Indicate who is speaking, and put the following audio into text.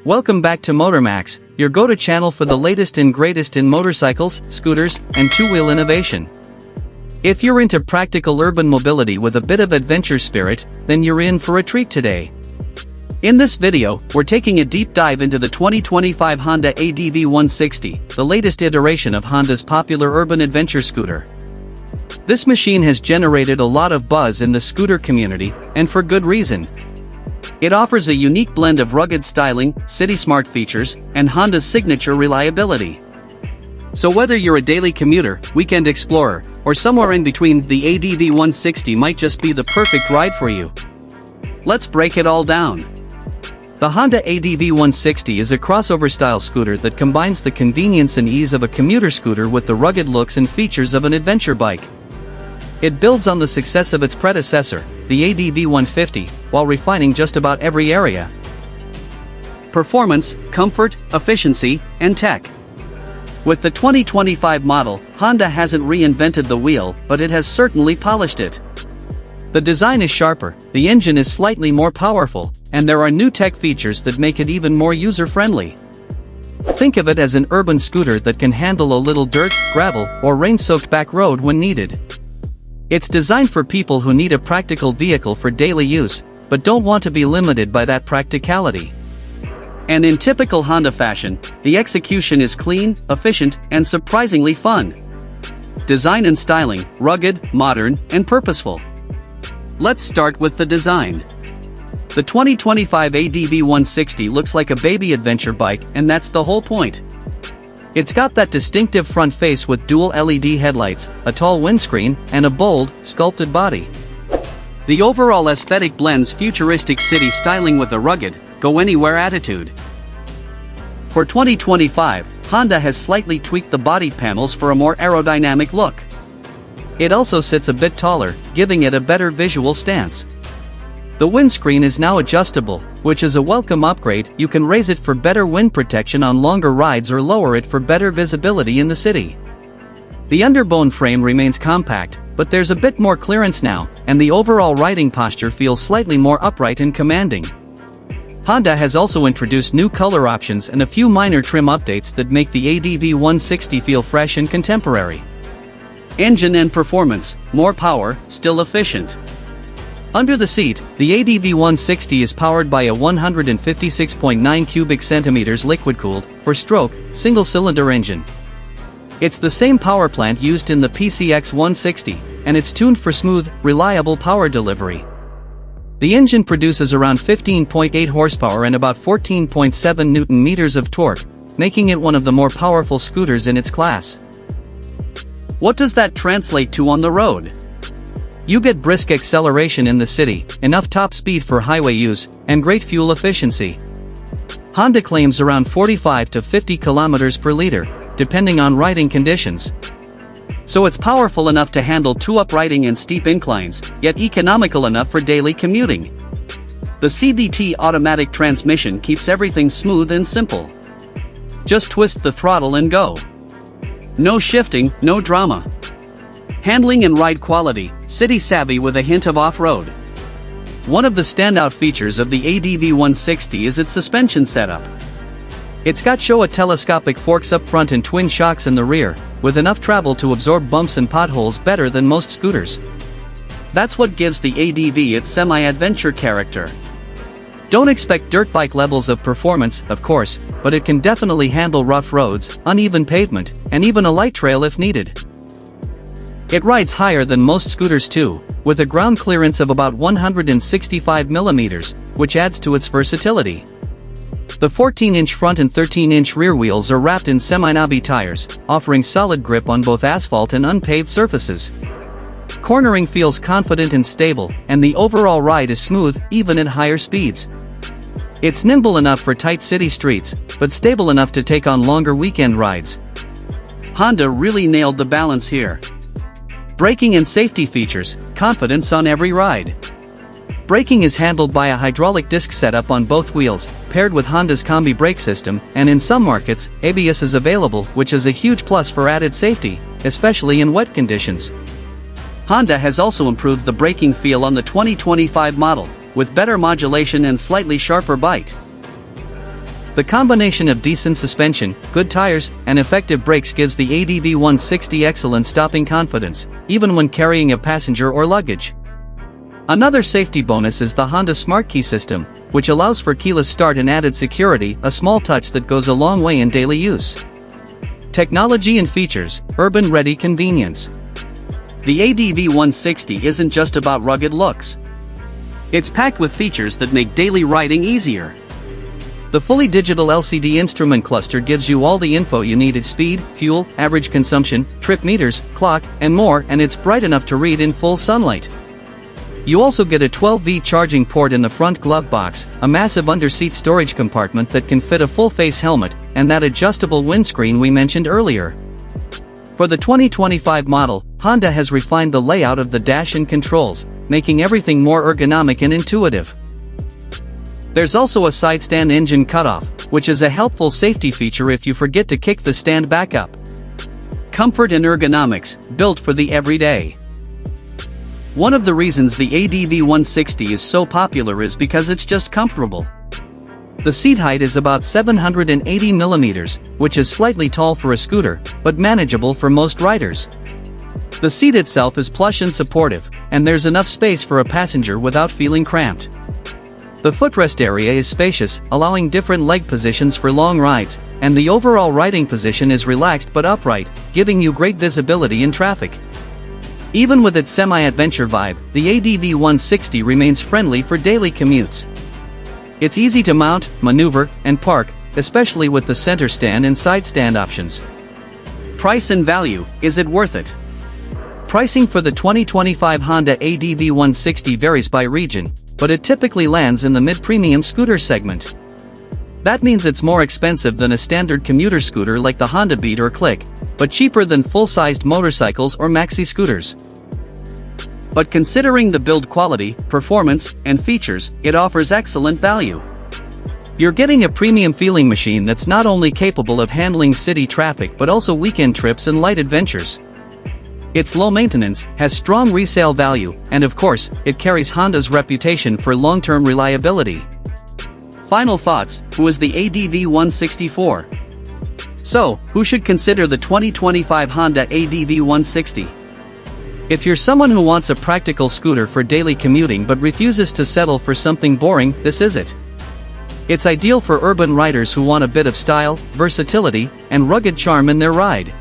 Speaker 1: Welcome back to MotorMax, your go-to channel for the latest and greatest in motorcycles, scooters, and two-wheel innovation. If you're into practical urban mobility with a bit of adventure spirit, then you're in for a treat today. In this video, we're taking a deep dive into the 2025 Honda ADV 160, the latest iteration of Honda's popular urban adventure scooter. This machine has generated a lot of buzz in the scooter community, and for good reason. It offers a unique blend of rugged styling, city-smart features, and Honda's signature reliability. So whether you're a daily commuter, weekend explorer, or somewhere in between, the ADV 160 might just be the perfect ride for you. Let's break it all down. The Honda ADV 160 is a crossover-style scooter that combines the convenience and ease of a commuter scooter with the rugged looks and features of an adventure bike. It builds on the success of its predecessor, the ADV 150, while refining just about every area. Performance, comfort, efficiency, and tech. With the 2025 model, Honda hasn't reinvented the wheel, but it has certainly polished it. The design is sharper, the engine is slightly more powerful, and there are new tech features that make it even more user-friendly. Think of it as an urban scooter that can handle a little dirt, gravel, or rain-soaked back road when needed. It's designed for people who need a practical vehicle for daily use, but don't want to be limited by that practicality. And in typical Honda fashion, the execution is clean, efficient, and surprisingly fun. Design and styling, rugged, modern, and purposeful. Let's start with the design. The 2025 ADV 160 looks like a baby adventure bike, and that's the whole point. It's got that distinctive front face with dual LED headlights, a tall windscreen, and a bold, sculpted body. The overall aesthetic blends futuristic city styling with a rugged, go-anywhere attitude. For 2025, Honda has slightly tweaked the body panels for a more aerodynamic look. It also sits a bit taller, giving it a better visual stance. The windscreen is now adjustable, which is a welcome upgrade. You can raise it for better wind protection on longer rides or lower it for better visibility in the city. The underbone frame remains compact, but there's a bit more clearance now, and the overall riding posture feels slightly more upright and commanding. Honda has also introduced new color options and a few minor trim updates that make the ADV 160 feel fresh and contemporary. Engine and performance, more power, still efficient. Under the seat, the ADV 160 is powered by a 156.9 cubic centimeters liquid-cooled, four-stroke, single-cylinder engine. It's the same power plant used in the PCX 160, and it's tuned for smooth, reliable power delivery. The engine produces around 15.8 horsepower and about 14.7 Newton-meters of torque, making it one of the more powerful scooters in its class. What does that translate to on the road? You get brisk acceleration in the city, enough top speed for highway use, and great fuel efficiency. Honda claims around 45 to 50 kilometers per liter, depending on riding conditions. So it's powerful enough to handle two upriding and steep inclines, yet economical enough for daily commuting. The CVT automatic transmission keeps everything smooth and simple. Just twist the throttle and go. No shifting, no drama. Handling and ride quality, city savvy with a hint of off-road. One of the standout features of the ADV 160 is its suspension setup. It's got Showa telescopic forks up front and twin shocks in the rear, with enough travel to absorb bumps and potholes better than most scooters. That's what gives the ADV its semi-adventure character. Don't expect dirt bike levels of performance, of course, but it can definitely handle rough roads, uneven pavement, and even a light trail if needed. It rides higher than most scooters too, with a ground clearance of about 165 millimeters, which adds to its versatility. The 14-inch front and 13-inch rear wheels are wrapped in semi-knobby tires, offering solid grip on both asphalt and unpaved surfaces. Cornering feels confident and stable, and the overall ride is smooth, even at higher speeds. It's nimble enough for tight city streets, but stable enough to take on longer weekend rides. Honda really nailed the balance here. Braking and safety features, confidence on every ride. Braking is handled by a hydraulic disc setup on both wheels, paired with Honda's combi brake system, and in some markets, ABS is available, which is a huge plus for added safety, especially in wet conditions. Honda has also improved the braking feel on the 2025 model, with better modulation and slightly sharper bite. The combination of decent suspension, good tires, and effective brakes gives the ADV 160 excellent stopping confidence, even when carrying a passenger or luggage. Another safety bonus is the Honda Smart Key system, which allows for keyless start and added security, a small touch that goes a long way in daily use. Technology and features, urban-ready convenience. The ADV 160 isn't just about rugged looks. It's packed with features that make daily riding easier. The fully digital LCD instrument cluster gives you all the info you need: speed, fuel, average consumption, trip meters, clock, and more, and it's bright enough to read in full sunlight. You also get a 12V charging port in the front glove box, a massive under-seat storage compartment that can fit a full-face helmet, and that adjustable windscreen we mentioned earlier. For the 2025 model, Honda has refined the layout of the dash and controls, making everything more ergonomic and intuitive. There's also a side stand engine cutoff, which is a helpful safety feature if you forget to kick the stand back up. Comfort and ergonomics, built for the everyday. One of the reasons the ADV 160 is so popular is because it's just comfortable. The seat height is about 780 millimeters, which is slightly tall for a scooter, but manageable for most riders. The seat itself is plush and supportive, and there's enough space for a passenger without feeling cramped. The footrest area is spacious, allowing different leg positions for long rides, and the overall riding position is relaxed but upright, giving you great visibility in traffic. Even with its semi-adventure vibe, the ADV 160 remains friendly for daily commutes. It's easy to mount, maneuver, and park, especially with the center stand and side stand options. Price and value, is it worth it? Pricing for the 2025 Honda ADV 160 varies by region, but it typically lands in the mid-premium scooter segment. That means it's more expensive than a standard commuter scooter like the Honda Beat or Click, but cheaper than full-sized motorcycles or maxi scooters. But considering the build quality, performance, and features, it offers excellent value. You're getting a premium-feeling machine that's not only capable of handling city traffic but also weekend trips and light adventures. It's low maintenance, has strong resale value, and of course, it carries Honda's reputation for long-term reliability. Final thoughts: who is the ADV 164? So, who should consider the 2025 Honda ADV 160? If you're someone who wants a practical scooter for daily commuting but refuses to settle for something boring, this is it. It's ideal for urban riders who want a bit of style, versatility, and rugged charm in their ride.